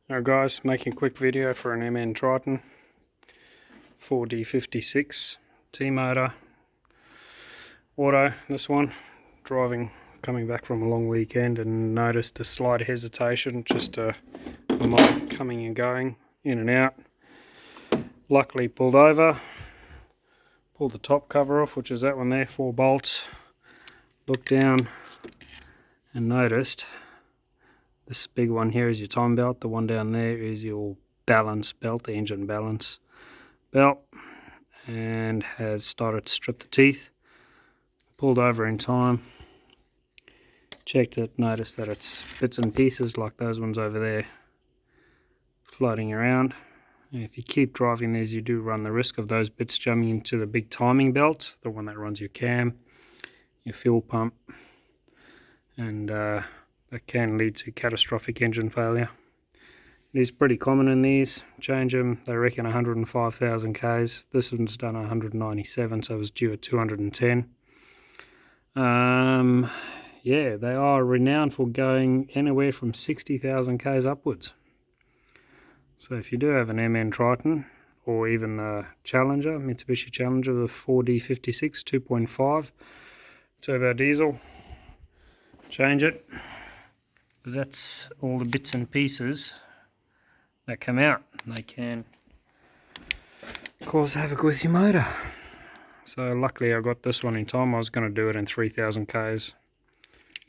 Now guys, making a quick video for an MN Triton 4D56 T-motor auto. This one, coming back from a long weekend and noticed a slight hesitation, just a mic coming and going, in and out. Luckily pulled over, pulled the top cover off, which is that one there, 4 bolts. Looked down and noticed this big one here is your time belt. The one down there is your balance belt, the engine balance belt, and has started to strip the teeth. Pulled over in time, checked it, noticed that it's bits and pieces like those ones over there floating around. And if you keep driving these, you do run the risk of those bits jamming into the big timing belt, the one that runs your cam, your fuel pump, and that can lead to catastrophic engine failure. It is pretty common in these. Change them, they reckon 105,000 Ks. This one's done 197, so it was due at 210. Yeah, they are renowned for going anywhere from 60,000 Ks upwards. So if you do have an MN Triton, or even a Challenger, Mitsubishi Challenger, the 4D56 2.5 turbo diesel, change it, because that's all the bits and pieces that come out. They can cause havoc with your motor. So luckily I got this one in time. I was going to do it in 3,000 Ks,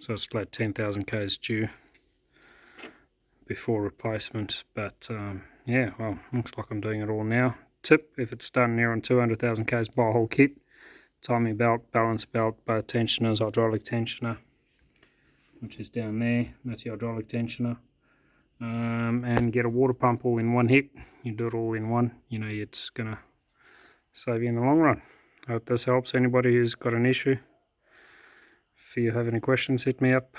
so it's like 10,000 Ks due before replacement. But yeah, well, looks like I'm doing it all now. Tip, if it's done near on 200,000 Ks, buy a whole kit. Timing belt, balance belt, both tensioners, hydraulic tensioner, which is down there, that's your hydraulic tensioner, and get a water pump all in one hit. You do it all in one, you know it's gonna save you in the long run. I hope this helps anybody who's got an issue. If you have any questions, hit me up.